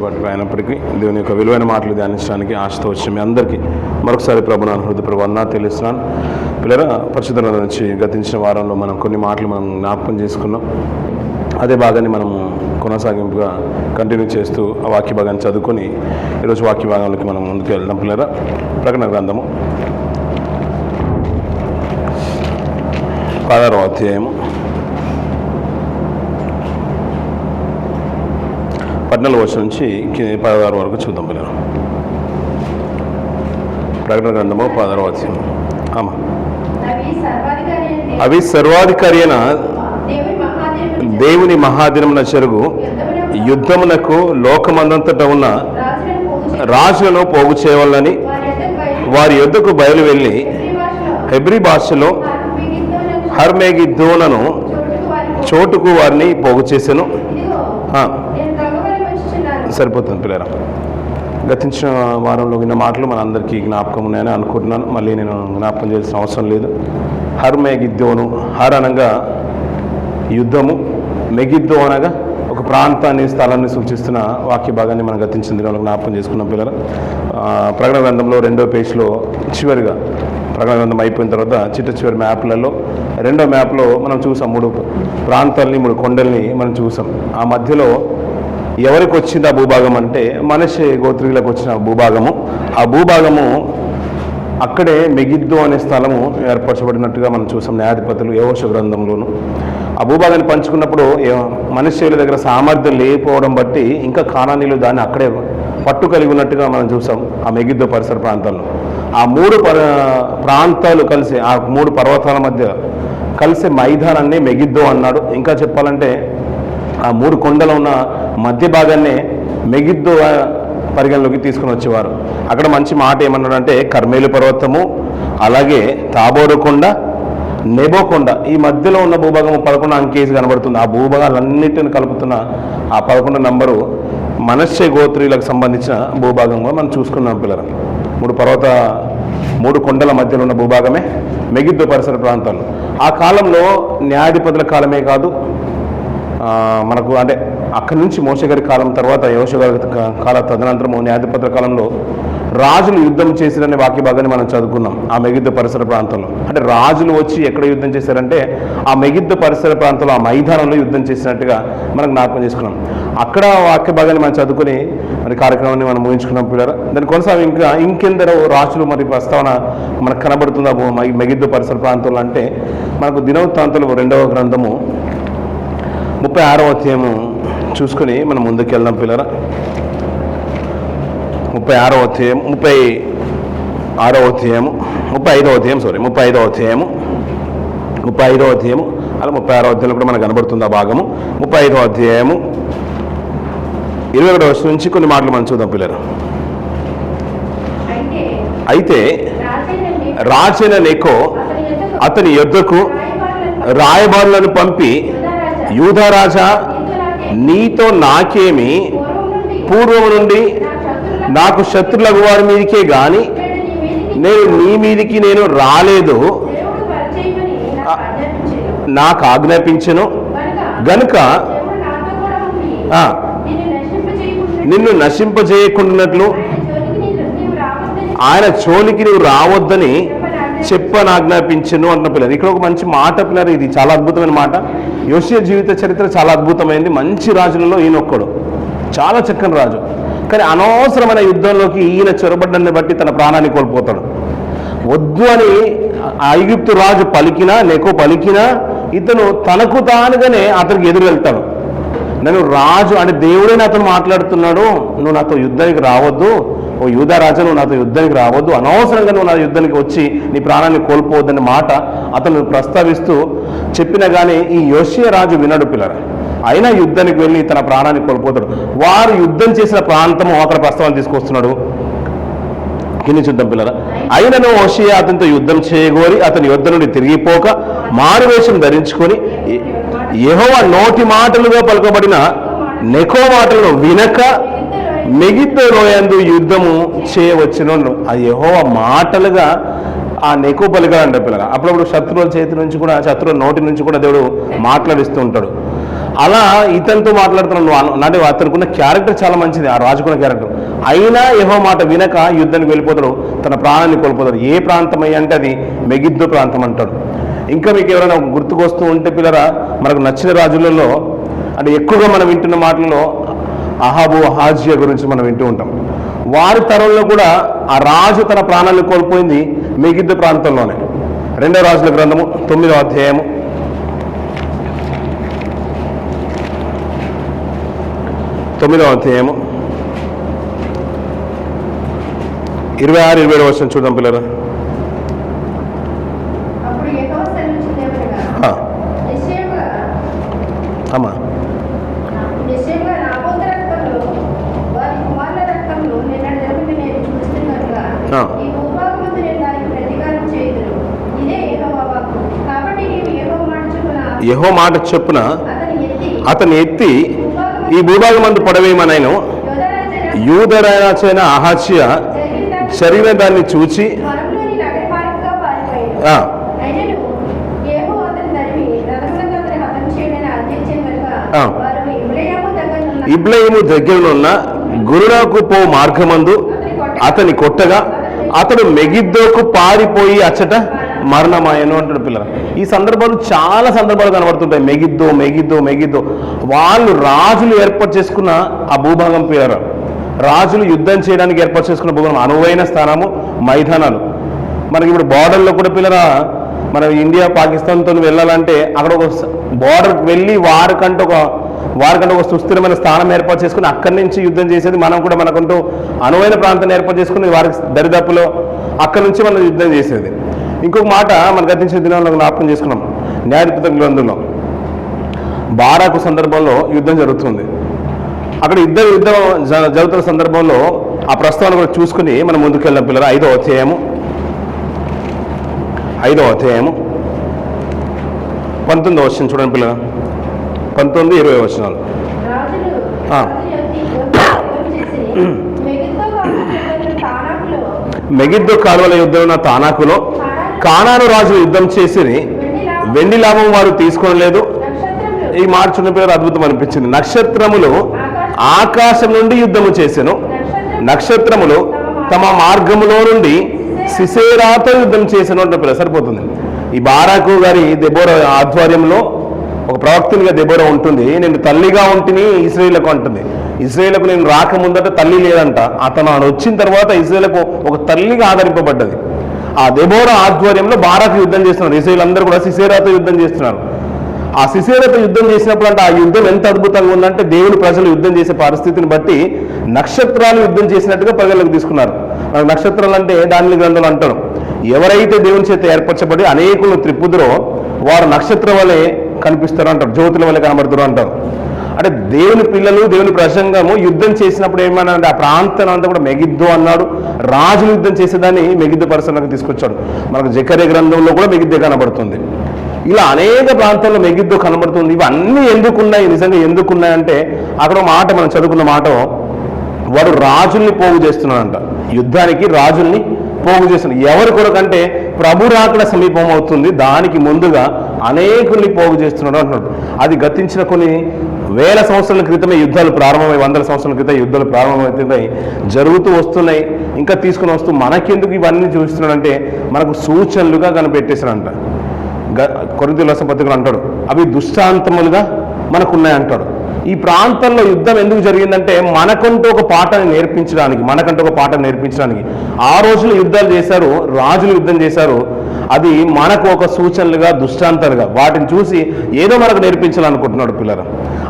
కొద్దిపాటి అయినప్పటికీ దేవుని యొక్క విలువైన మాటలు ధ్యానించడానికి ఆశతో వచ్చిన మీ అందరికీ మరొకసారి ప్రభునాను హృదయపూర్వక వందనాలు తెలుస్తున్నాను. పిల్లరా, పరిశుద్ధ గ్రంథం నుంచి గతించిన వారంలో మనం కొన్ని మాటలు మనం జ్ఞాపకం చేసుకున్నాం. అదే భాగాన్ని మనము కొనసాగింపుగా కంటిన్యూ చేస్తూ ఆ వాక్య భాగాన్ని చదువుకొని ఈరోజు వాక్య భాగంలోకి మనం ముందుకు వెళ్దాం. పిల్లరా, ప్రకటన గ్రంథము 16వ అధ్యాయము 14వ వచనం నుంచి 16 వరకు చూద్దాం. పిల్లలు, ప్రకటన గ్రంథము 16వ అధ్యాయం. అవి సర్వాధికారి అయిన దేవుని మహాదినమున జరుగు యుద్ధమునకు లోకమందంతటా ఉన్న రాజులను పోగు చేయవాలని వారి యుద్ధకు బయలు వెళ్ళి హెబ్రీ భాషలో హర్మేగిద్దోనను చోటుకు వారిని పోగు చేశాను. సరిపోతుంది పిల్లరా. గతించిన వారంలో విన్న మాటలు మన అందరికీ జ్ఞాపకం ఉన్నాయని అనుకుంటున్నాను. మళ్ళీ నేను జ్ఞాపకం చేయాల్సిన అవసరం లేదు. హర్మేగిద్దోను, హర్ అనగా యుద్ధము, మెగిద్దో అనగా ఒక ప్రాంతాన్ని, స్థలాన్ని సూచిస్తున్న వాక్య భాగాన్ని మనం గతించిన దినాల్లో జ్ఞాపకం చేసుకున్నాం. పిల్లలు, ప్రకటన గ్రంథంలో 2వ పేజీలో చివరిగా ప్రకటన గ్రంథం అయిపోయిన తర్వాత చివరి మ్యాప్లలో 2వ మ్యాప్లో మనం చూసాం 3 ప్రాంతాలని, 3 కొండల్ని మనం చూసాం. ఆ మధ్యలో ఎవరికి వచ్చింది ఆ భూభాగం అంటే మనషే గోత్రీయులకు వచ్చిన భూభాగము. ఆ భూభాగము అక్కడే మెగిద్దో అనే స్థలము ఏర్పరచబడినట్టుగా మనం చూసాం న్యాయాధిపతులు యెహోషువ గ్రంథంలోను. ఆ భూభాగాన్ని పంచుకున్నప్పుడు మనష్యుల దగ్గర సామర్థ్యం లేకపోవడం బట్టి ఇంకా కానానీయులు దాన్ని అక్కడే పట్టు కలిగి ఉన్నట్టుగా మనం చూసాం ఆ మెగిద్దో పరిసర ప్రాంతాల్లో. ఆ 3 ప్రాంతాలు కలిసి, ఆ 3 పర్వతాల మధ్య కలిసే మైదానాన్ని మెగిద్దో అన్నాడు. ఇంకా చెప్పాలంటే ఆ 3 కొండలు ఉన్న మధ్య భాగాన్నే మెగిద్దో పరిగణలోకి తీసుకుని వచ్చేవారు. అక్కడ మంచి మాట ఏమన్నాడంటే కర్మేలు పర్వతము, అలాగే తాబోరు కొండ, నెబో కొండ, ఈ మధ్యలో ఉన్న భూభాగము 11 అంకేసి కనబడుతుంది. ఆ భూభాగాలన్నిటిని కలుపుతున్న ఆ 11 నంబరు మనష్షే గోత్రీయులకు సంబంధించిన భూభాగంగా మనం చూసుకున్నాం. పిల్లలు, 3 కొండల మధ్యలో ఉన్న భూభాగమే మెగిద్దో పరిసర ప్రాంతాలు. ఆ కాలంలో న్యాయాధిపతుల కాలమే కాదు, మనకు అంటే అక్కడి నుంచి మోషే గారి కాలం తర్వాత యెహోషువ గారి కాల తదనంతరము న్యాయాధిపతుల కాలంలో రాజులు యుద్ధం చేసిరనే వాక్య భాగాన్ని మనం చదువుకున్నాం. ఆ మెగిద్దో పరిసర ప్రాంతంలో అంటే రాజులు వచ్చి ఎక్కడ యుద్ధం చేశారంటే ఆ మెగిద్దో పరిసర ప్రాంతంలో, ఆ మైదానంలో యుద్ధం చేసినట్టుగా మనం జ్ఞాపకం చేసుకున్నాం. అక్కడ వాక్య భాగాన్ని మనం చదువుకుని మరి కార్యక్రమాన్ని మనం ఊహించుకున్నాం. పిల్లలు, దాని కొనసాగి ఇంకెందరో రాజులు మరి ప్రస్తావన మనకు కనబడుతుంది ఆ మెగిద్దో పరిసర ప్రాంతంలో. అంటే మనకు దినవృత్తాంతాలు 2వ గ్రంథము 36వ అధ్యాయము చూసుకుని మనం ముందుకు వెళ్దాం. పిల్లరా, 35వ అధ్యాయము 35వ అధ్యాయము అలా 36వ అధ్యాయంలో కూడా మనకు కనబడుతుంది ఆ భాగము. 35వ అధ్యాయము 21వ వచనం నుంచి కొన్ని మాటలు మనం చూద్దాం. పిల్లలు, అయితే రాజైన నెకో అతని యొద్దకు రాయబారులను పంపి, యూదారాజా, నీతో నాకేమి, పూర్వము నుండి నాకు శత్రులకు వారి మీదికే గాని నేను నీ మీదికి నేను రాలేదు నాకు ఆజ్ఞాపించెను గనుక నిన్ను నశింపజేయకుండానట్లు ఆయన చోలికి నువ్వు రావద్దని చెప్పనాజ్ఞాపించెను అంటున్న పిల్లలు. ఇక్కడ ఒక మంచి మాట పిల్లలు, ఇది చాలా అద్భుతమైన మాట. యోషియా జీవిత చరిత్ర చాలా అద్భుతమైంది. మంచి రాజులలో ఈయన ఒక్కడు, చాలా చక్కని రాజు. కానీ అనవసరమైన యుద్ధంలోకి ఈయన చొరబడ్డాన్ని బట్టి తన ప్రాణాన్ని కోల్పోతాడు. వద్దు అని ఐగుప్తు రాజు పలికినా, నెకో పలికినా ఇతను తనకు తానుగానే అతనికి ఎదురు వెళ్తాడు. నేను రాజు అంటే దేవుడైనా అతను మాట్లాడుతున్నాడు, నువ్వు నాతో యుద్ధానికి రావద్దు, ఓ యూదారాజా నువ్వు నాతో యుద్ధానికి రావద్దు, అనవసరంగా నువ్వు నా యుద్ధానికి వచ్చి నీ ప్రాణాన్ని కోల్పోవద్దనే మాట అతను ప్రస్తావిస్తూ చెప్పినా కానీ ఈ యోషియా రాజు వినడు. పిల్లరా, అయినా యుద్ధానికి వెళ్ళి తన ప్రాణాన్ని కోల్పోతాడు. వారు యుద్ధం చేసిన ప్రాంతము అక్కడ ప్రస్తావన తీసుకొస్తున్నాడు. కింది చూద్దాం. పిల్లరా, అయినను హోషేయ అతనితో యుద్ధం చేయగోరి అతని యుద్ధ నుండి తిరిగిపోక మారువేషం ధరించుకొని యెహోవా నోటి మాటలుగా పలుకబడిన నెకో మాటలను వినక మెగిద్దో లోయందు యుద్ధము చేయవచ్చును. ఆ యెహోవా మాటలుగా ఆ నెకో పలికాడంట. పిల్లగా అప్పుడప్పుడు శత్రువుల చేతి నుంచి కూడా, శత్రువుల నోటి నుంచి కూడా దేవుడు మాట్లాడిస్తూ ఉంటాడు. అలా ఇతనితో మాట్లాడుతున్నాను అంటే అతనుకున్న క్యారెక్టర్ చాలా మంచిది, ఆ రాజుకున్న క్యారెక్టర్. అయినా యెహోవా మాట వినక యుద్ధానికి వెళ్ళిపోతాడు, తన ప్రాణాన్ని కోల్పోతాడు. ఏ ప్రాంతం అయ్యి అంటే అది మెగిద్దో ప్రాంతం అంటాడు. ఇంకా మీకు ఎవరైనా గుర్తుకొస్తూ ఉంటే పిల్లరా, మనకు నచ్చిన రాజులలో అంటే ఎక్కువగా మనం వింటున్న మాటల్లో అహాబు అహాజియా గురించి మనం వింటూ ఉంటాం. వారి తరంలో కూడా ఆ రాజు తన ప్రాణాన్ని కోల్పోయింది మెగిద్దో ప్రాంతంలోనే. 2వ రాజుల గ్రంథము 9వ అధ్యాయము 26-27 వచనం చూద్దాం పిల్లరా. అమ్మా యెహోవా మాట చెప్పున అతను ఎత్తి ఈ భూభాగం మందు పడవేయమనైను. యూదరాజైన అహాజ్యా జరిగిన దాన్ని చూచి ఇబ్లయము దగ్గరనున్న గురునకు పో మార్గమందు అతని కొట్టగా అతడు మెగిద్దోకు పారిపోయి అచ్చట మరణమాయను అంటాడు పిల్లలు. ఈ సందర్భాలు చాలా సందర్భాలు కనబడుతుంటాయి. మెగిద్దో మెగిద్దో మెగిద్దో వాళ్ళు రాజులు ఏర్పాటు చేసుకున్న ఆ భూభాగం పేరు. రాజులు యుద్ధం చేయడానికి ఏర్పాటు చేసుకున్న భూభాగం, అనువైన స్థానము, మైదానాలు. మనకి ఇప్పుడు బార్డర్లో కూడా పిల్లల మనం ఇండియా పాకిస్తాన్తో వెళ్ళాలంటే అక్కడ ఒక బార్డర్కి వెళ్ళి వారికంటే ఒక సుస్థిరమైన స్థానం ఏర్పాటు చేసుకుని అక్కడి నుంచి యుద్ధం చేసేది. మనం కూడా మనకంటూ అనువైన ప్రాంతాన్ని ఏర్పాటు చేసుకుని వారికి దరిదాపులో అక్కడి నుంచి మనం యుద్ధం చేసేది. ఇంకొక మాట మనం గతించిన దినాల్లో జ్ఞాపకం చేసుకున్నాం. న్యాయాధిపతుల గ్రంథంలో బారాకు సందర్భంలో యుద్ధం జరుగుతుంది. అక్కడ యుద్ధం జరుగుతున్న సందర్భంలో ఆ ప్రస్తావన కూడా చూసుకుని మనం ముందుకెళ్ళాం పిల్లలు. 5వ అధ్యాయము 19వ వచనం చూడండి పిల్లలు. 19-20 వచనాలు. మెగిద్దో కాలువల యుద్ధం తానాకులో కానాను రాజులు యుద్ధం చేసి వెండి లాభం వారు తీసుకోలేదు. ఈ మాట చూడండి పిల్లలు, అద్భుతం అనిపించింది. నక్షత్రములు ఆకాశం నుండి యుద్ధము చేసెను, నక్షత్రములు తమ మార్గములో నుండి సిసేరాతో యుద్ధం చేసెను అంటే పిల్లలు సరిపోతుంది. ఈ బారాకు గారి దెబోరా ఆధ్వర్యంలో ఒక ప్రవక్తనిగా దెబోరా ఉంటుంది. నేను తల్లిగా ఉంటుని ఇశ్రాయేలుకు అంటుంది. ఇశ్రాయేలుకు నేను రాకముందట తల్లి లేదంట, అతను వచ్చిన తర్వాత ఇశ్రాయేలుకు ఒక తల్లిగా ఆదరింపబడ్డది. ఆ దెబోరా ఆధ్వర్యంలో బారాకు యుద్ధం చేస్తున్నారు. ఇశ్రాయేలు అందరూ కూడా సిసేరాతో యుద్ధం చేస్తున్నారు. ఆ సిసేరాతో యుద్ధం చేసినప్పుడు అంటే ఆ యుద్ధం ఎంత అద్భుతంగా ఉందంటే దేవుని ప్రజలు యుద్ధం చేసే పరిస్థితిని బట్టి నక్షత్రాలు యుద్ధం చేసినట్టుగా ప్రజలకు తీసుకున్నారు. మనకు నక్షత్రాలు అంటే దాని గ్రంథాలు అంటారు. ఎవరైతే దేవుని చేత ఏర్పరచబడి అనేకులను త్రిప్పుదురో వారు నక్షత్రం వలె కనిపిస్తారు అంటారు, జ్యోతుల వలె కనబడుతారు అంటారు. అంటే దేవుని పిల్లలు దేవుని ప్రసంగము యుద్ధం చేసినప్పుడు ఏమన్నా అంటే ఆ ప్రాంతం అంతా కూడా మెగిద్దో అన్నాడు. రాజులు యుద్ధం చేసేదాన్ని మెగిద్దో పరిసరాలకు తీసుకొచ్చాడు. మనకు జకర్యా గ్రంథంలో కూడా మెగిద్దో కనబడుతుంది. ఇలా అనేక ప్రాంతాల్లో మెగిద్దో కనబడుతుంది. ఇవన్నీ ఎందుకున్నాయి, నిజంగా ఎందుకున్నాయంటే అక్కడ మాట మనం చదువుకున్న మాట, వాడు రాజుల్ని పోగు చేస్తున్నాడంట. యుద్ధానికి రాజుల్ని పోగు చేస్తున్నాడు. ఎవరి కొరకంటే ప్రభు రాకడ సమీపం అవుతుంది, దానికి ముందుగా అనేకుల్ని పోగు చేస్తున్నాడు అంటున్నాడు. అది గతించిన కొన్ని వేల సంవత్సరాల క్రితమే యుద్ధాలు ప్రారంభమై, 100 సంవత్సరాల క్రితం యుద్ధాలు ప్రారంభమవుతున్నాయి, జరుగుతూ వస్తున్నాయి, ఇంకా తీసుకుని వస్తూ మనకెందుకు ఇవన్నీ చూస్తున్నాడంటే మనకు సూచనలుగా కనిపెట్టేశాడంట. కొరింథీయుల రాసిన పత్రికలో అంటాడు, అవి దృష్టాంతములుగా మనకున్నాయి అంటాడు. ఈ ప్రాంతంలో యుద్ధం ఎందుకు జరిగిందంటే మనకంటూ ఒక పాఠాన్ని నేర్పించడానికి ఆ రోజులు యుద్ధాలు చేశారు, రాజులు యుద్ధం చేశారు. అది మనకు ఒక సూచనలుగా, దృష్టాంతాలుగా వాటిని చూసి ఏదో మనకు నేర్పించాలనుకుంటున్నాడు పిల్లలు.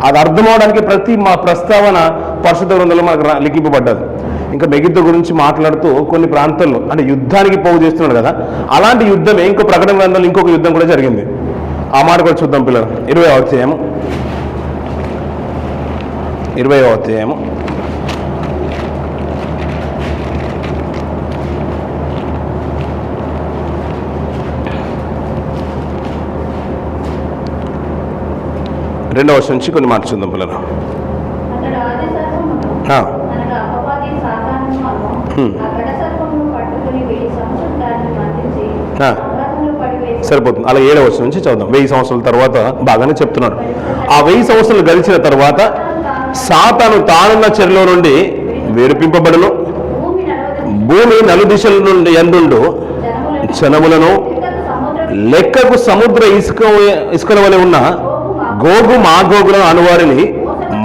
అది అర్థం అవడానికి ప్రతి మా ప్రస్తావన పరిశుద్ధ గ్రంథంలో మనకు లిఖింపబడ్డది. ఇంకా మెగిద్దో గురించి మాట్లాడుతూ కొన్ని ప్రాంతాల్లో అంటే యుద్ధానికి పోగు చేస్తున్నాడు కదా, అలాంటి యుద్ధమే ఇంకో ప్రకటన గ్రంథంలో ఇంకొక యుద్ధం కూడా జరిగింది. ఆ మాట కూడా చూద్దాం పిల్లలు. 20వ అధ్యాయము 2వ వచనం నుంచి కొన్ని మాట చూద్దాం పిల్లలు. సరిపోతుంది. అలా 7వ వచనం నుంచి చదువుదాం. 1000 సంవత్సరాల తర్వాత బాగానే చెప్తున్నాడు. ఆ 1000 సంవత్సరాలు గడిచిన తర్వాత సాతాను తానున్న చెరలో నుండి విడిపింపబడును, భూమి నలుదిశల నుండి ఎందుండు జనములను లెక్కకు సముద్ర ఇసుకల వలె ఉన్న గోగు మాగోగుల అనువారిని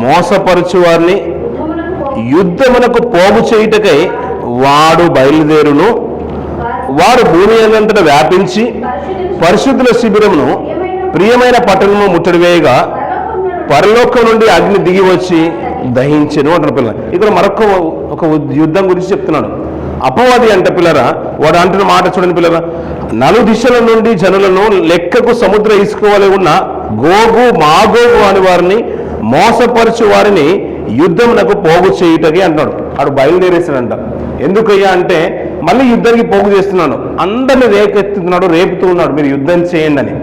మోసపరచు వారిని యుద్ధమునకు పోగు చేయుటకై వాడు బయలుదేరును. వాడు భూమి అంతటా వ్యాపించి పరిశుద్ధుల శిబిరమును ప్రియమైన పట్టణము ముట్టడి వేయగా పరలోకం నుండి అగ్ని దిగి వచ్చి దహించెను అంటారు పిల్లలు. ఇక్కడ మరొక ఒక యుద్ధం గురించి చెప్తున్నాడు. అపవాది అంటే పిల్లరా, వాడు అంటున్న మాట చూడండి పిల్లరా, నలుదిశల నుండి జనులను లెక్కకు సముద్ర ఇసుకోవాలి ఉన్న గోగు మాగోగు అని వారిని మోసపరచు వారిని యుద్ధమునకు పోగు చేయుటకి అంటున్నాడు. వాడు బయలుదేరేసాడంట. ఎందుకయ్యా అంటే మళ్ళీ యుద్ధానికి పోగు చేస్తున్నాడు, అందరిని రేకెత్తుతున్నాడు, రేపుతూ ఉన్నాడు, మీరు యుద్ధం చేయండి అని.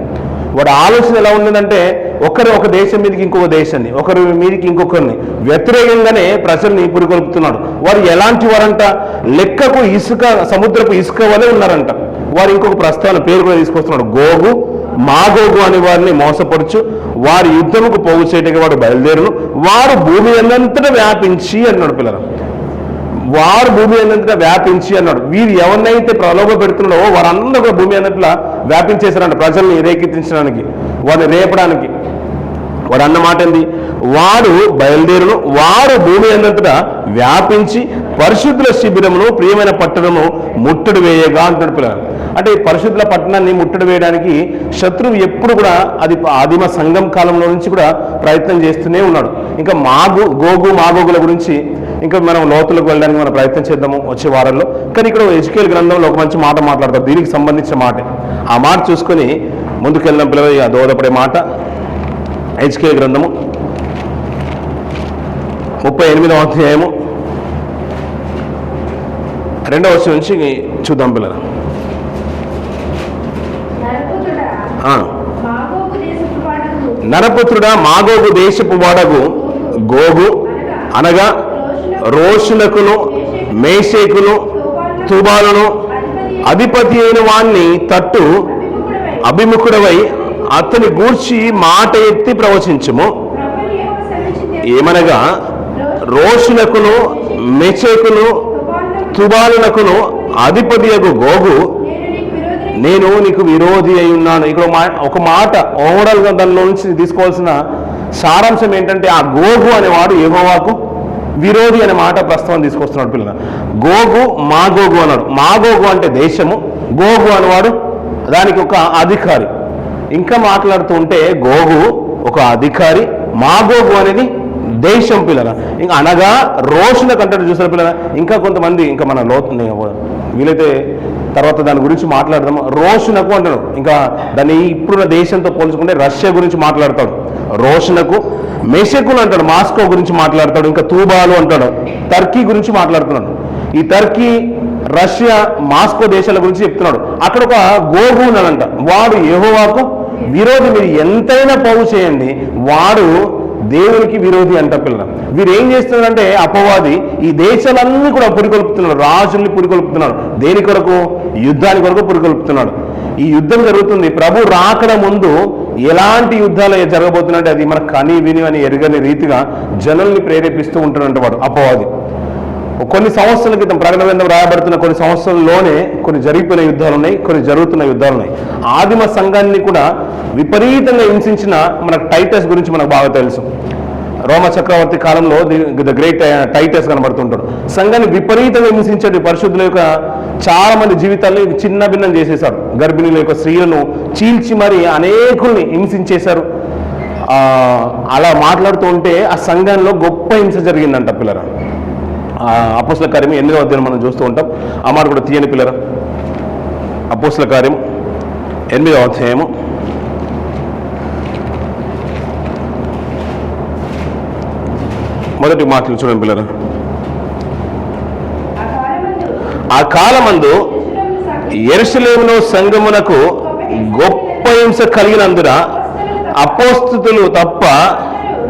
వాడు ఆలోచన ఎలా ఉందంటే ఒకరు ఒక దేశం మీదకి ఇంకొక దేశాన్ని, ఒకరి మీదకి ఇంకొకరిని వ్యతిరేకంగానే ప్రజల్ని పురికొల్పుతున్నాడు. వారు ఎలాంటి వారంట, లెక్కకు ఇసుక సముద్రపు ఇసుక వలె ఉన్నారంట. వారు ఇంకొక ప్రస్తావన పేరు కూడా తీసుకొస్తున్నాడు, గోగు మాగోగు అని వారిని మోసపరచు వారి యుద్ధముకు పోగు చేయటకి వాడు బయలుదేరును. వారు భూమి అంతటా వ్యాపించి అన్నాడు పిల్లలు. వారు భూమి అంతటా వ్యాపించి అన్నాడు. వీరు ఎవరినైతే ప్రలోభ పెడుతున్నాడో వారందరూ కూడా భూమి అంతట్లా వ్యాపించేశారంట, ప్రజల్ని రేకెత్తించడానికి, వారిని రేపడానికి. వాడు అన్న మాట ఏంది, వాడు బయలుదేరును, వారు భూమి అంతటా వ్యాపించి పరిశుద్ధుల శిబిరమును ప్రియమైన పట్టణము ముట్టడి వేయగా అంటాడు పిల్లలు. అంటే పరిశుద్ధుల పట్టణాన్ని ముట్టడి వేయడానికి శత్రువు ఎప్పుడు కూడా అది ఆదిమ సంఘం కాలంలో నుంచి కూడా ప్రయత్నం చేస్తూనే ఉన్నాడు. ఇంకా గోగు మాగోగుల గురించి ఇంకా మనం లోతులకు వెళ్ళడానికి మనం ప్రయత్నం చేద్దాము వచ్చే వారాల్లో. కానీ ఇక్కడ హెజ్కేలు గ్రంథంలో ఒక మంచి మాట మాట్లాడతారు, దీనికి సంబంధించిన మాట. ఆ మాట చూసుకొని ముందుకెళ్ళిన పిల్లలు దోహదపడే మాట. హెజ్కేలు గ్రంథము 38వ అధ్యాయము 2వ వచనం నుంచి చూద్దాం పిల్లలు. నరపుత్రుడా మాగోగు దేశపు వాడగు గోగు అనగా రోషునకును మేషేకును తుబాలను అధిపతి అయిన వాణ్ణి తట్టు అభిముఖుడవై అతని గూర్చి మాట ఎత్తి ప్రవచించుము. ఏమనగా రోషునకును మెషేకును తుబాలునకును అధిపతి యొక్క గోగు నేను నీకు విరోధి అయి ఉన్నాను. ఇక్కడ ఒక మాట ఓవరాల్గా దానిలో నుంచి తీసుకోవాల్సిన సారాంశం ఏంటంటే ఆ గోగు అనేవాడు యెహోవాకు విరోధి అనే మాట ప్రస్తావన తీసుకొస్తున్నాడు పిల్లలు. గోగు మాగోగు అన్నాడు. మాగోగు అంటే దేశము, గోగు అనేవాడు దానికి ఒక అధికారి. ఇంకా మాట్లాడుతూ ఉంటే గోగు ఒక అధికారి, మాగోగు అనేది దేశం పిల్లల. ఇంకా అనగా రోషులకు అంటాడు చూసారు పిల్లల. ఇంకా కొంతమంది ఇంకా మన వీలైతే తర్వాత దాని గురించి మాట్లాడదాము. రోషునకు అంటాడు. ఇంకా దాన్ని ఇప్పుడున్న దేశంతో పోల్చుకుంటే రష్యా గురించి మాట్లాడతాడు. రోషునకు మెషకును అంటాడు, మాస్కో గురించి మాట్లాడతాడు. ఇంకా తూబాలు అంటాడు, టర్కీ గురించి మాట్లాడుతున్నాడు. ఈ టర్కీ, రష్యా, మాస్కో దేశాల గురించి చెప్తున్నాడు. అక్కడ ఒక గోగు ఉన్నాడంట, వాడు యెహోవాకు విరోధి. మీరు ఎంతైనా పోగు చేయండి, వాడు దేవునికి విరోధి అంట పిల్లలు. వీరు ఏం చేస్తున్నారంటే అపవాది ఈ దేశాలన్నీ కూడా పురికొల్పుతున్నాడు, రాజుల్ని పురికొల్పుతున్నాడు. దేని కొరకు? యుద్ధానికి కొరకు పురికొల్పుతున్నాడు. ఈ యుద్ధం జరుగుతుంది. ప్రభు రాకడ ముందు ఎలాంటి యుద్ధాలు జరగబోతున్నాయంటే అది మనకు కని విని అని ఎరగని రీతిగా జనుల్ని ప్రేరేపిస్తూ ఉంటున్నట్టు వాడు అపవాది. కొన్ని సంవత్సరాల క్రితం ప్రకటన గ్రంథం రాయబడుతున్న కొన్ని సంవత్సరాల్లోనే కొన్ని జరిగిపోయిన యుద్ధాలు ఉన్నాయి, కొన్ని జరుగుతున్న యుద్ధాలు ఉన్నాయి. ఆదిమ సంఘాన్ని కూడా విపరీతంగా హింసించిన మనకు టైటస్ గురించి మనకు బాగా తెలుసు. రోమ చక్రవర్తి కాలంలో ద గ్రేట్ టైటస్ కనబడుతుంటాడు. సంఘాన్ని విపరీతంగా హింసించాడు. పరిశుద్ధుల యొక్క చాలా మంది జీవితాన్ని చిన్న భిన్నం చేసేశారు. గర్భిణీల యొక్క స్త్రీలను చీల్చి మరి అనేకుల్ని హింసించేశారు. అలా మాట్లాడుతూ ఉంటే ఆ సంఘంలో గొప్ప హింస జరిగిందంట పిల్లరా. అపోస్తల కార్యం 8వ అధ్యాయం మనం చూస్తూ ఉంటాం. ఆ మాట కూడా తీయని పిల్లరా. అపోస్తల కార్యం 8వ అధ్యాయము 1వ మాటలు చూడండి పిల్లరా. ఆ కాలమందు యెరూషలేములో సంఘమునకు గొప్ప హింస కలిగినందున అపోస్తలులు తప్ప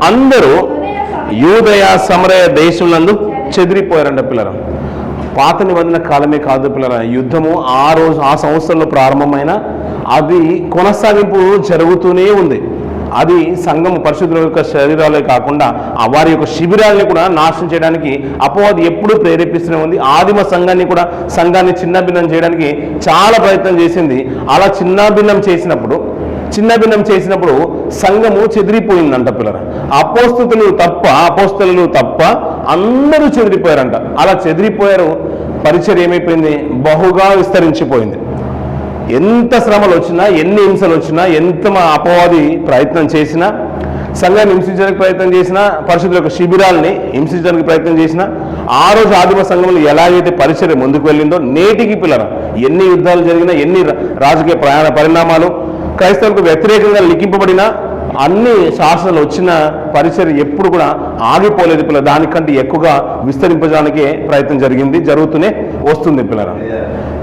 అందరూ యూదయ సమరయ దేశములందు చెదిరిపోయారంట పిల్లరా. పాత నిబంధన కాలమే కాదు పిల్లరా, యుద్ధము ఆ సంవత్సరంలో ప్రారంభమైన అది కొనసాగింపు జరుగుతూనే ఉంది. అది సంఘం పరిశుద్ధుల యొక్క శరీరాలే కాకుండా వారి యొక్క శిబిరాలని కూడా నాశనం చేయడానికి అపవాది ఎప్పుడూ ప్రేరేపిస్తూనే ఉంది. ఆదిమ సంఘాన్ని చిన్నభిన్నం చేయడానికి చాలా ప్రయత్నం చేసింది. అలా చిన్నభిన్నం చేసినప్పుడు సంఘము చెదిరిపోయిందంట పిల్లరా. అపోస్తలులు తప్ప అందరూ చెదిరిపోయారంట. అలా చెదిరిపోయారు. పరిచర్య ఏమైపోయింది? బహుగా విస్తరించిపోయింది. ఎంత శ్రమలు వచ్చినా, ఎన్ని హింసలు వచ్చినా, ఎంత అపవాది ప్రయత్నం చేసినా, సంఘాన్ని హింసించడానికి ప్రయత్నం చేసినా, పరిశుద్ధుల యొక్క శిబిరాలని హింసించడానికి ప్రయత్నం చేసినా, ఆ రోజు ఆదిమ సంఘంలో ఎలాగైతే పరిచర్య ముందుకు వెళ్ళిందో నేటికి పిల్లరా ఎన్ని యుద్ధాలు జరిగినా, ఎన్ని రాజకీయ పరిణామాలు క్రైస్తవులకు వ్యతిరేకంగా లిఖింపబడిన అన్ని శాసనాలు వచ్చిన పరిచర్య ఎప్పుడు కూడా ఆగిపోలేదు పిల్లలు. దానికంటే ఎక్కువగా విస్తరింపడానికి ప్రయత్నం జరుగుతూనే వస్తుంది పిల్లల.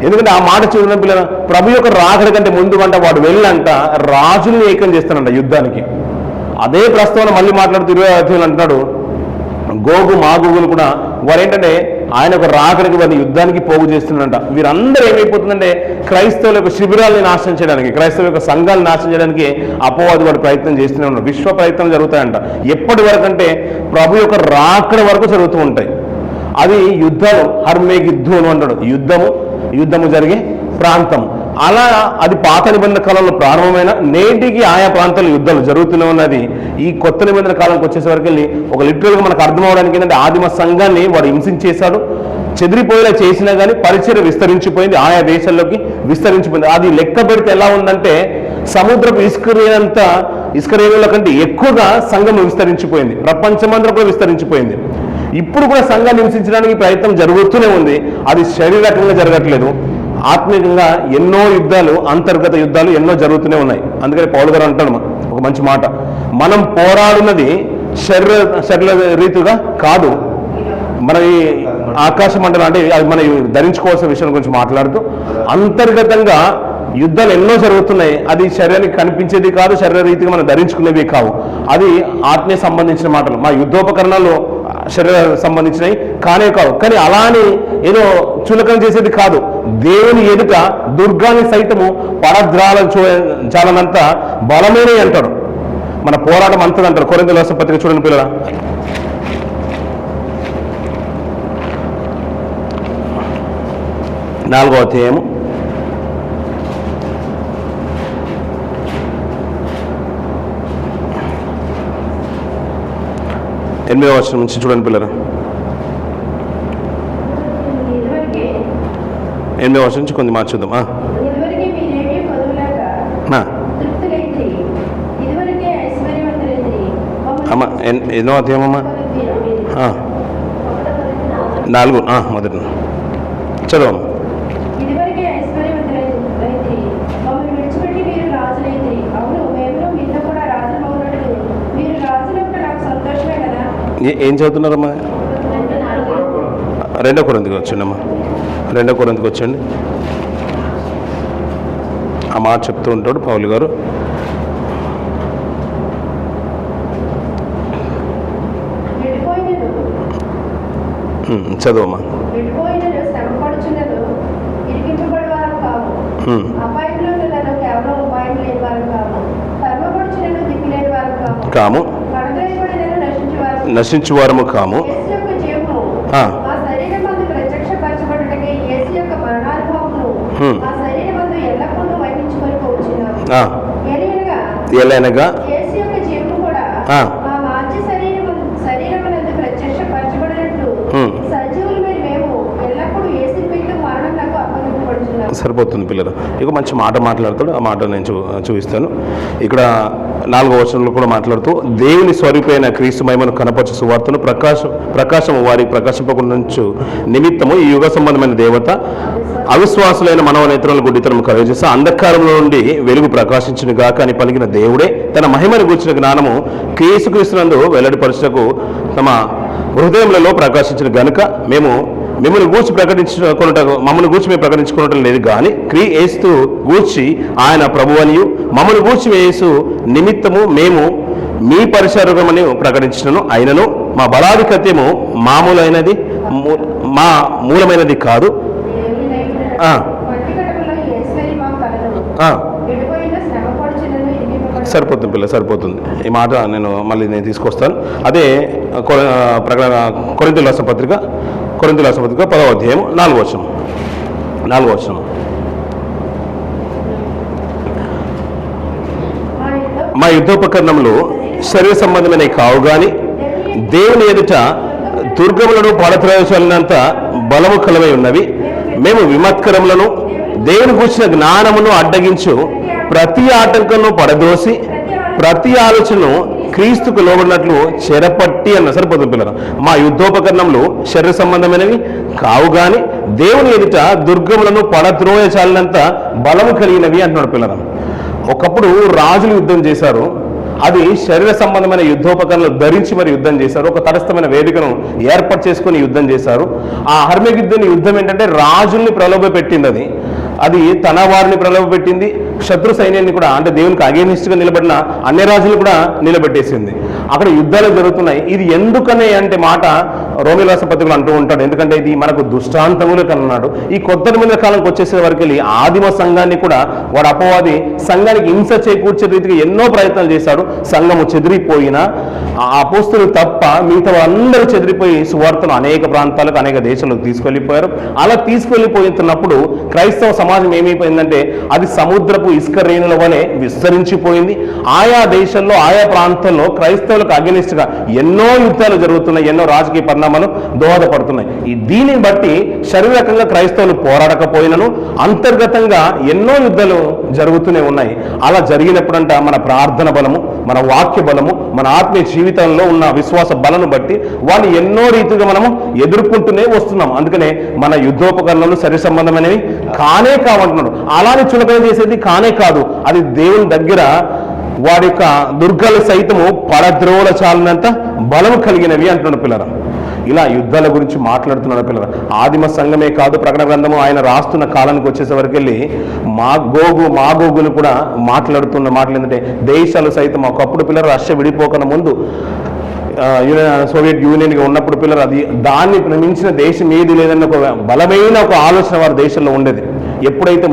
ఎందుకంటే ఆ మాట చూసిన పిల్లల ప్రభు యొక్క రాకడ కంటే ముందు వాడు వెళ్ళంట రాజుల్ని ఏకం చేస్తానంట యుద్ధానికి. అదే ప్రస్తావన మళ్ళీ మాట్లాడుతూ 20వ అధ్యాయంలో అంటున్నాడు, గోగు మాగోగులు కూడా వారేంటంటే ఆయన ఒక రాకడికి వారిని యుద్ధానికి పోగు చేస్తున్నారంట. వీరందరూ ఏమైపోతుందంటే క్రైస్తవుల యొక్క శిబిరాలని నాశనం చేయడానికి, క్రైస్తవుల యొక్క సంఘాలను నాశనం చేయడానికి అపవాది వాడు ప్రయత్నం చేస్తూనే ఉన్నారు. విశ్వ ప్రయత్నం జరుగుతాయంట. ఎప్పటి వరకు అంటే ప్రభు యొక్క రాకడ వరకు జరుగుతూ ఉంటాయి. అది యుద్ధాలు హర్మేగిద్దోను అంటాడు. యుద్ధము జరిగే ప్రాంతం. అలా అది పాత నిబంధన కాలంలో ప్రారంభమైన నేటికి ఆయా ప్రాంతాల్లో యుద్ధాలు జరుగుతూనే ఉన్నది. ఈ కొత్త నిబంధన కాలంకి వచ్చేసరికి వెళ్ళి ఒక లిటరల్గా మనకు అర్థం అవడానికి ఏంటంటే ఆదిమ సంఘాన్ని వాడు హింసించేశాడు. చెదిరిపోయేలా చేసినా కానీ పరిచర్య విస్తరించిపోయింది, ఆయా దేశాల్లోకి విస్తరించిపోయింది. అది లెక్క పెడితే ఎలా ఉందంటే సముద్రపు ఇసుకరేణుల కంటే ఎక్కువగా సంఘం విస్తరించిపోయింది. ప్రపంచమంతా కూడా విస్తరించిపోయింది. ఇప్పుడు కూడా సంఘాన్ని హింసించడానికి ప్రయత్నం జరుగుతూనే ఉంది. అది శారీరకంగా జరగట్లేదు, ఆత్మీయంగా ఎన్నో యుద్ధాలు, అంతర్గత యుద్ధాలు ఎన్నో జరుగుతూనే ఉన్నాయి. అందుకని పౌలు గారు అంటాడు ఒక మంచి మాట, మనం పోరాడున్నది శరీర రీతిగా కాదు. మన ఈ ఆకాశ మండలం అంటే అది మనం ధరించుకోవాల్సిన విషయం గురించి మాట్లాడుతూ అంతర్గతంగా యుద్ధాలు ఎన్నో జరుగుతున్నాయి. అది శరీరానికి కనిపించేది కాదు, శరీర రీతిగా మనం ధరించుకునేవి కావు. అది ఆత్మీయ సంబంధించిన మాటలు. మా యుద్ధోపకరణాలు శరీర సంబంధించినవి కానే కావు. కానీ అలానే ఏదో చులకన చేసేది కాదు. దేవుని ఎదుట దుర్గాన్ని సైతము చాలనంత బలమేనే అంటాడు. మన పోరాటం అంతది అంటారు. కొరింథీయుల రాసిన పత్రిక చూడండి పిల్లల, 4వ అధ్యాయము 8వ వచనం నుంచి చూడండి పిల్లరా. 8వ వచనం నుంచి కొంచెం మార్చుద్దాం. అమ్మా 8వ అధ్యాయం అమ్మా 4 మొదటి చదవమ్మా. ఏం చదువుతున్నారమ్మా? 2వ కొరింథీకి వచ్చండి అమ్మా. 2వ కొరింథీకి వచ్చండి. ఆ మాట చెప్తూ ఉంటాడు పౌలు గారు. చదువమ్మా. కాము, నశించువారము కాము. ఎలైనగా సరిపోతుంది పిల్లలు. ఇక మంచి మాట మాట్లాడతాడు. ఆ మాట నేను చూపిస్తాను. ఇక్కడ 4వ వచనంలో కూడా మాట్లాడుతూ దేవుని స్వరూపైన క్రీస్తు మహిమను కనపరచు సువార్తను ప్రకాశము వారికి ప్రకాశింపకుండా నిమిత్తము ఈ యుగ సంబంధమైన దేవత అవిశ్వాసులైన మనవ నేత్రాలను గుడ్డితనం కలుగజేసి అంధకారంలో నుండి వెలుగు ప్రకాశించును గాక అని పలికిన దేవుడే తన మహిమను గూర్చిన జ్ఞానము యేసుక్రీస్తునందు వెల్లడిపరచుటకు తమ హృదయములలో ప్రకాశించిన గనుక మమ్మల్ని గూర్చి మేము ప్రకటించుకోవటం లేదు కానీ యేసు గూర్చి ఆయన ప్రభువనియు మమ్మల్ని గూర్చి యేసు నిమిత్తము మేము మీ పరిచారకమని ప్రకటించను. అయినను మా బలాధిక్యము మా మూలమైనది కాదు. సరిపోతుంది పిల్ల, సరిపోతుంది. ఈ మాట నేను తీసుకొస్తాను. అదే కొరింథీయుల రాసిన పత్రిక 10వ అధ్యాయం 4వ వచనం. మా యుద్ధోపకరణములు శరీర సంబంధమైన కావు గాని దేవుని ఎదుట దుర్గములను పడత్రవేశాలన్నంత బలము కలవై ఉన్నవి. మేము విమత్కరములను దేవుని కూర్చిన జ్ఞానమును అడ్డగించు ప్రతి ఆటంకమును పడదోసి ప్రతి ఆలోచనను క్రీస్తుకు లోబడినట్లు చెరపట్టి అన్న. సరిపోతుంది పిల్లలు. మా యుద్ధోపకరణములు శరీర సంబంధమైనవి కావు గాని దేవుని ఎదుట దుర్గములను పడద్రోయచాలినంత బలము కలిగినవి అంటున్నాడు పిల్లలు. ఒకప్పుడు రాజులు యుద్ధం చేశారు. అది శరీర సంబంధమైన యుద్ధోపకరణలు ధరించి మరి యుద్ధం చేశారు. ఒక తటస్థమైన వేదికను ఏర్పాటు చేసుకుని యుద్ధం చేశారు. ఆ హర్మగిద్దోను యుద్ధం ఏంటంటే రాజుల్ని ప్రలోభ పెట్టింది. అది తన వారిని ప్రలోభ పెట్టింది, శత్రు సైన్యాన్ని కూడా, అంటే దేవునికి అగేనిస్ట్గా నిలబడిన అన్ని రాజులు కూడా నిలబెట్టేసింది. అక్కడ యుద్ధాలు జరుగుతున్నాయి. ఇది ఎందుకనే అంటే మాట రోమీయుల రాసిన పత్రికలో అంటూ ఉంటాడు. ఎందుకంటే ఇది మనకు దుష్టాంతములు కన్నాడు. ఈ కొత్త నిబంధన కాలంకి వచ్చేసే వరకు వెళ్ళి ఆదిమ సంఘాన్ని కూడా వాడు అపవాది సంఘానికి హింస చేకూర్చే రీతిగా ఎన్నో ప్రయత్నాలు చేశాడు. సంఘము చెదిరిపోయినా ఆ అపోస్తులు తప్ప మిగతా అందరూ చెదిరిపోయి సువార్తను అనేక ప్రాంతాలకు అనేక దేశాలకు తీసుకెళ్ళిపోయారు. అలా తీసుకెళ్ళిపోతున్నప్పుడు క్రైస్తవ సమాజం ఏమైపోయిందంటే అది సముద్రపు ఇసుక రేణుల వలె విస్తరించిపోయింది. ఆయా దేశాల్లో ఆయా ప్రాంతాల్లో క్రైస్తవులకు అగెనిస్ట్గా ఎన్నో యుద్ధాలు జరుగుతున్నాయి, ఎన్నో రాజకీయ పరిణామాలు దోహదపడుతున్నాయి. దీనిని బట్టి శారీరకంగా క్రైస్తవులు పోరాడకపోయినను అంతర్గతంగా ఎన్నో యుద్ధాలు జరుగుతూనే ఉన్నాయి. అలా జరిగినప్పుడంట మన ప్రార్థన బలము, మన వాక్య బలము, మన ఆత్మీయ జీవితంలో ఉన్న విశ్వాస బలను బట్టి వాళ్ళు ఎన్నో రీతిగా మనము ఎదుర్కొంటూనే వస్తున్నాం. అందుకనే మన యుద్ధోపకరణలు శరీర సంబంధమైనవి కానే కావంటున్నాడు. అలానే చులకన చేసేది కానే కాదు. అది దేవుని దగ్గర వాడి యొక్క దుర్గాలు సైతము పడద్రోల చాలినంత బలము కలిగినవి అంటున్నాడు పిల్లరా. ఇలా యుద్ధాల గురించి మాట్లాడుతున్నాడు పిల్లరా. ఆదిమ సంఘమే కాదు, ప్రకటన గ్రంథము ఆయన రాస్తున్న కాలానికి వచ్చేసే వరకు వెళ్ళి మాగోగులు కూడా మాట్లాడుతున్న మాటలు ఏంటంటే దేశాలు సైతం ఒకప్పుడు పిల్లలు రష్యా విడిపోకన ముందు సోవియట్ యూనియన్గా ఉన్నప్పుడు పిల్లలు అది దాన్ని మించిన దేశం ఏది లేదన్న ఒక బలమైన ఒక ఆలోచన వారి దేశంలో ఉండేది. ఎప్పుడైతే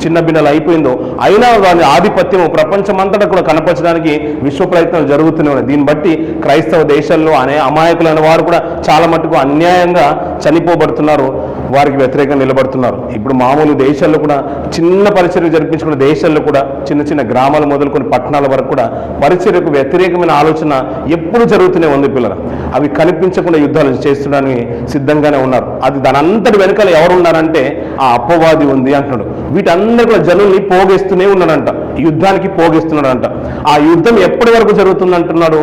చిన్న భిన్నలు అయిపోయిందో అయినా దాని ఆధిపత్యం ప్రపంచమంతటా కూడా కనపరచడానికి విశ్వ ప్రయత్నాలు జరుగుతూనే ఉన్నాయి. దీన్ని బట్టి క్రైస్తవ దేశాల్లో అమాయకులైన వారు కూడా చాలా మటుకు అన్యాయంగా చనిపోబడుతున్నారు, వారికి వ్యతిరేకంగా నిలబడుతున్నారు. ఇప్పుడు మామూలు దేశాల్లో కూడా చిన్న పరిచర్య జరిపించుకున్న దేశాల్లో కూడా చిన్న చిన్న గ్రామాలు మొదలుకొని పట్టణాల వరకు కూడా పరిచర్యకు వ్యతిరేకమైన ఆలోచన ఎప్పుడు జరుగుతూనే ఉంది పిల్లలు. అవి కనిపించకుండా యుద్ధాలు చేస్తుండడానికి సిద్ధంగానే ఉన్నారు. అది దాని అంతటి వెనకాల ఎవరు ఉన్నారంటే ఆ అపవాది ఉంది అంటున్నాడు. వీటందరూ కూడా జనుల్ని పోగేస్తూనే ఉన్నాడంట, యుద్ధానికి పోగేస్తున్నాడంట. ఆ యుద్ధం ఎప్పటి వరకు జరుగుతుంది అంటున్నాడు?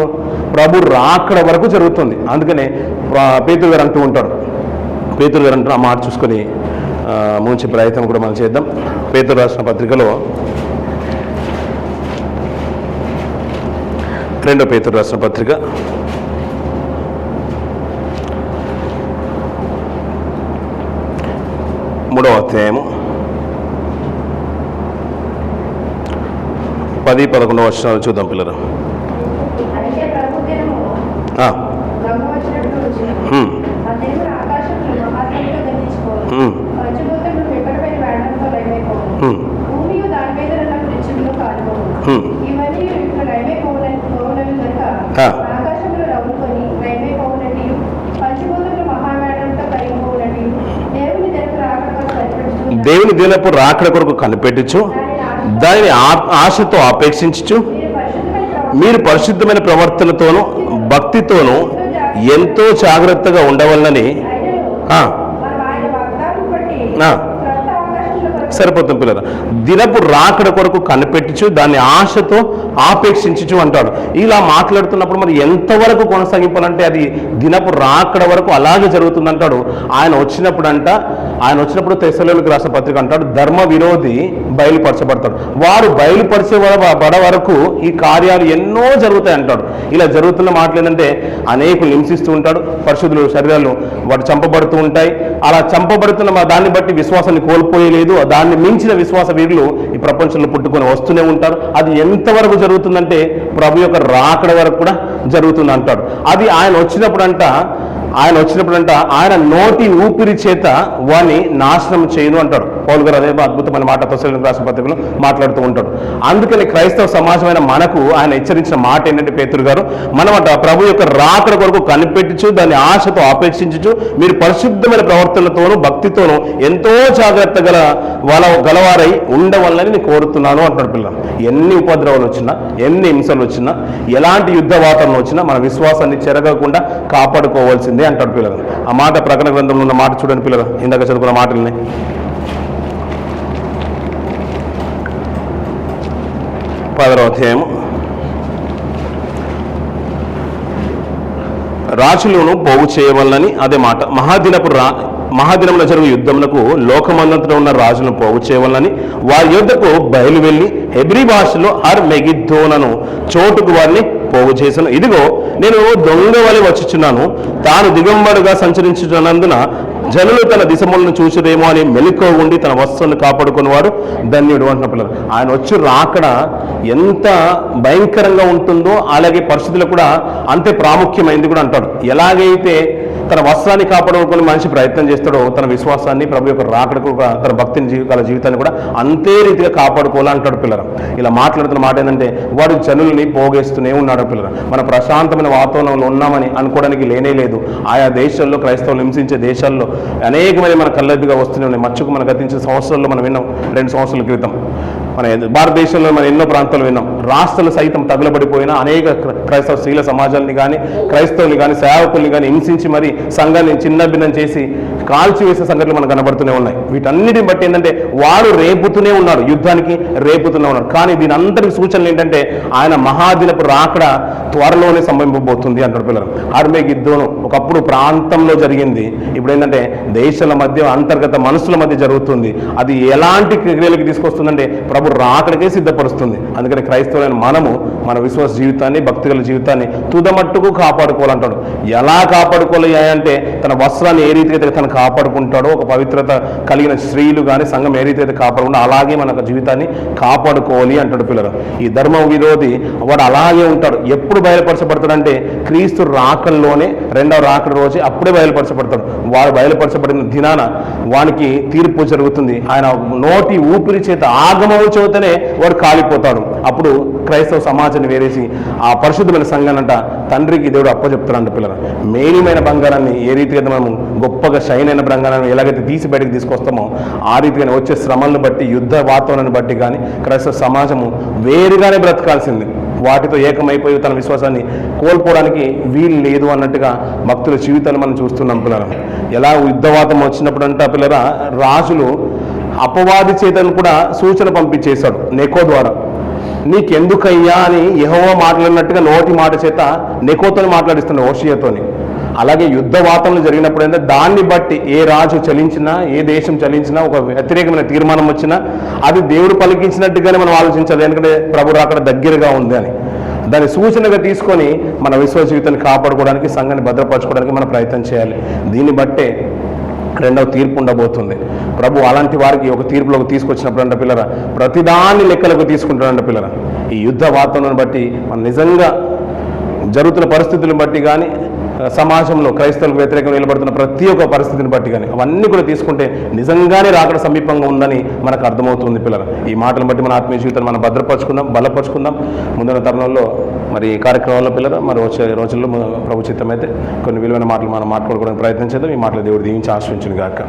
ప్రభు రాకడ వరకు జరుగుతుంది. అందుకనే పేతురు గారు అంటూ ఉంటాడు. పేతురు గారు అంటున్న ఆ మాట చూసుకొని ముంచే ప్రయత్నం కూడా మనం చేద్దాం. పేతురు రాసిన పత్రికలో 2వ పేతురు రాసిన పత్రిక 3వ అధ్యాయము 10-11 వచనాలు చూద్దాం పిల్లలు. దేవుని దినపు రాకడ కొరకు కనిపెట్టుచు దానిని ఆశతో అపేక్షించు మీరు పరిశుద్ధమైన ప్రవర్తనతోనూ భక్తితోనూ ఎంతో జాగ్రత్తగా ఉండవలనని సరిపోతుంది పిల్లలు. దినపు రాకడ కొరకు కనిపెట్టుచు దాన్ని ఆశతో ఆపేక్షించు అంటాడు. ఇలా మాట్లాడుతున్నప్పుడు మరి ఎంతవరకు కొనసాగింపాలంటే అది దినపు రాకడ వరకు అలాగే జరుగుతుంది అంటాడు. ఆయన వచ్చినప్పుడు తెస్సలోనికీయులకు రాసిన పత్రిక అంటాడు, ధర్మ విరోధి బయలుపరచబడతాడు. వారు బయలుపరచబడ వరకు ఈ కార్యాలు ఎన్నో జరుగుతాయి అంటాడు. ఇలా జరుగుతున్న మాటలు ఏంటంటే అనేకులు హింసిస్తూ ఉంటాడు, పరిశుద్ధులు శరీరాలు వాడు చంపబడుతూ ఉంటాయి. అలా చంపబడుతున్న దాన్ని బట్టి విశ్వాసాన్ని కోల్పోయలేదు. దాన్ని మించిన విశ్వాస వీరులు ఈ ప్రపంచంలో పుట్టుకొని వస్తూనే ఉంటారు. అది ఎంతవరకు జరుగుతుందంటే ప్రభు యొక్క రాకడ వరకు కూడా జరుగుతుంది అంటాడు. అది ఆయన వచ్చినప్పుడంట ఆయన నోటి ఊపిరి చేత వాడిని నాశనం చేయను అంటాడు. పౌలు గారు అదే అద్భుతమైన మాట తెస్సలోనికీయులకు రాసిన పత్రికలో మాట్లాడుతూ ఉంటాడు. అందుకని క్రైస్తవ సమాజమైన మనకు ఆయన హెచ్చరించిన మాట ఏంటంటే, పేతురు గారు, మనమట ప్రభు యొక్క రాకడ కొరకు కనిపెట్టుచు దాన్ని ఆశతో అపేక్షించుచు మీరు పరిశుద్ధమైన ప్రవర్తనతోనూ భక్తితోనూ ఎంతో జాగ్రత్త గలవారై ఉండవాలని నేను కోరుతున్నాను అంటాడు. పిల్లలు ఎన్ని ఉపద్రవాలు వచ్చినా, ఎన్ని హింసలు వచ్చినా, ఎలాంటి యుద్ధ వాతావరణం వచ్చినా మన విశ్వాసాన్ని చెరగకుండా కాపాడుకోవాల్సిందే అంటాడు. పిల్లలు ఆ మాట ప్రకటన గ్రంథంలో ఉన్న మాట చూడండి పిల్లలు, ఇందాక చదువుకున్న మాటల్ని. 10వ అధ్యాయము. రాజులను పోగు చేయవలనని అదే మాట. మహాదినమున జరుగు యుద్ధమునకు లోకమందంతటా ఉన్న రాజులను పోగు చేయవలనని వారి యొద్దకు బయలు వెళ్ళి హెబ్రీ భాషలో మెగిద్దోనను చోటుకు వారిని పోగు చేశాను. ఇదిగో నేను దొంగ వలె వచ్చుచున్నాను. తాను దిగంబరుగా సంచరించుతున్నందున జనులు తన దిశములను చూసురేమో అని మెలకువ ఉండి తన వస్తువులను కాపాడుకునేవాడు ధన్యుడు అంటున్న పిల్లలు. ఆయన వచ్చి రాకడ ఎంత భయంకరంగా ఉంటుందో అలాగే పరిస్థితులు కూడా అంతే ప్రాముఖ్యమైంది కూడా అంటాడు. ఎలాగైతే తన వస్త్రాన్ని కాపాడుకుని మనిషి ప్రయత్నం చేస్తాడో తన విశ్వాసాన్ని, ప్రభు యొక్క రాకడకు తన భక్తిని జీవితాన్ని కూడా అంతే రీతిగా కాపాడుకోవాలంటాడు. పిల్లలు ఇలా మాట్లాడుతున్న మాట ఏంటంటే, వాడు జనుల్ని పోగేస్తూనే ఉన్నాడు. పిల్లలు మన ప్రశాంతమైన వాతావరణంలో ఉన్నామని అనుకోవడానికి లేనే లేదు. ఆయా దేశాల్లో, క్రైస్తవులు హింసించే దేశాల్లో అనేకమైన మన కళ్ళెద్దుగా వస్తూనే ఉన్నాయి. మచ్చుకు మన గతించిన సంవత్సరాల్లో మనం విన్నాం. 2 సంవత్సరాల క్రితం మన భారతదేశంలో మనం ఎన్నో ప్రాంతాలు విన్నాం. రాష్ట్రాలు సైతం తగులబడిపోయిన అనేక క్రైస్తవ స్త్రీల సమాజాన్ని కానీ, క్రైస్తవుల్ని కానీ, సేవకుల్ని కానీ హింసించి మరి సంఘాన్ని చిన్నభిన్నం చేసి కాల్చివేసే సంఘటనలు మనకు కనబడుతూనే ఉన్నాయి. వీటన్నిటిని బట్టి ఏంటంటే వాడు రేపుతూనే ఉన్నాడు, యుద్ధానికి రేపుతూనే ఉన్నాడు. కానీ దీని అందరికి సూచనలు ఏంటంటే, ఆయన మహాదినపు రాకడ త్వరలోనే సంభవింపబోతుంది అంటాడు. పిల్లలు అర్మేగిద్దోను ఒకప్పుడు ప్రాంతంలో జరిగింది, ఇప్పుడు ఏంటంటే దేశాల మధ్య, అంతర్గత మనసుల మధ్య జరుగుతుంది. అది ఎలాంటి క్రియలకు తీసుకొస్తుందంటే ప్రభు రాకడికే సిద్ధపరుస్తుంది. అందుకని క్రైస్తవులైన మనము మన విశ్వాస జీవితాన్ని, భక్తిగల జీవితాన్ని తుదమట్టుకు కాపాడుకోవాలంటాడు. ఎలా కాపాడుకోవాలి అంటే, తన వస్త్రాన్ని ఏ రీతిగా అయితే తను కాపాడుకుంటాడో, ఒక పవిత్రత కలిగిన స్త్రీలు కానీ సంఘం ఏ రీతి అయితే కాపాడుకుంటో అలాగే మన జీవితాన్ని కాపాడుకోవాలి అంటాడు. పిల్లలు ఈ ధర్మ విరోధి వాడు అలాగే ఉంటాడు. ఎప్పుడు బయలుపరచబడతాడంటే క్రీస్తు రాకల్లోనే, 2వ రాకడ రోజే అప్పుడే బయలుపరచబడతాడు. వాడు బయలుపరచబడిన దినాన వానికి తీర్పు జరుగుతుంది. ఆయన నోటి ఊపిరి చేత ఆగమము చేతనే వాడు కాలిపోతాడు. అప్పుడు క్రైస్తవ సమాజాన్ని వేరేసి ఆ పరిశుద్ధమైన సంఘానంట తండ్రికి దేవుడు అప్పచెప్తాడంట. పిల్లలు మేలిమైన బంగారాన్ని ఏ రీతిగా మనము గొప్పగా షైన్ అయిన బంగారాన్ని ఎలాగైతే తీసి బయటకు తీసుకొస్తామో ఆ రీతిగానే వచ్చే శ్రమలను బట్టి, యుద్ధ వాతావరణాన్ని బట్టి కానీ క్రైస్తవ సమాజము వేరుగానే బ్రతకాల్సింది. వాటితో ఏకమైపోయి తన విశ్వాసాన్ని కోల్పోవడానికి వీలు లేదు అన్నట్టుగా భక్తుల జీవితాన్ని మనం చూస్తున్నాం. పిల్లలు ఎలా యుద్ధవాతం వచ్చినప్పుడు అంట పిల్లరా, రాజులు అపవాది చేతను కూడా సూచన పంపించేశాడు నెకో ద్వారా. నీకెందుకయ్యా అని యెహోవా మాట్లాడినట్టుగా నోటి మాట చేత నెకోతో మాట్లాడిస్తున్నాడు, హోషేయతోని. అలాగే యుద్ధ వాతావరణం జరిగినప్పుడు ఏంటంటే దాన్ని బట్టి ఏ రాజు చలించినా, ఏ దేశం చలించినా, ఒక వ్యతిరేకమైన తీర్మానం వచ్చినా అది దేవుడు పలికించినట్టుగానే మనం ఆలోచించాలి. ఎందుకంటే ప్రభు రాకడ దగ్గరగా ఉంది అని దాన్ని సూచనగా తీసుకొని మన విశ్వాస జీవితాన్ని కాపాడుకోవడానికి, సంఘాన్ని భద్రపరచుకోవడానికి మనం ప్రయత్నం చేయాలి. దీన్ని బట్టే 2వ తీర్పు ఉండబోతుంది. ప్రభు అలాంటి వారికి ఒక తీర్పులోకి తీసుకొచ్చినప్పుడు అంట పిల్లరా, ప్రతిదాన్ని లెక్కలకు తీసుకుంటాడంట. పిల్లరా ఈ యుద్ధ వాతావరణాన్ని బట్టి మనం నిజంగా జరుగుతున్న పరిస్థితులను బట్టి కానీ, సమాజంలో క్రైస్తవులకు వ్యతిరేకంగా నిలబడుతున్న ప్రతి ఒక్క పరిస్థితిని బట్టి కానీ అవన్నీ కూడా తీసుకుంటే నిజంగానే రాకడ సమీపంగా ఉందని మనకు అర్థమవుతుంది. పిల్లలు ఈ మాటలను బట్టి మన ఆత్మీయ జీవితాన్ని మనం భద్రపరుచుకుందాం, బలపరుచుకుందాం. ముందున్న తరుణంలో మరి ఈ కార్యక్రమంలో పిల్లలు మరి వచ్చే రోజుల్లో ప్రభు చిత్తమైతే కొన్ని విలువైన మాటలు మనం మాట్లాడుకోవడానికి ప్రయత్నం చేద్దాం. ఈ మాటలు దేవుడు దీవించి ఆశ్రయించును గాక.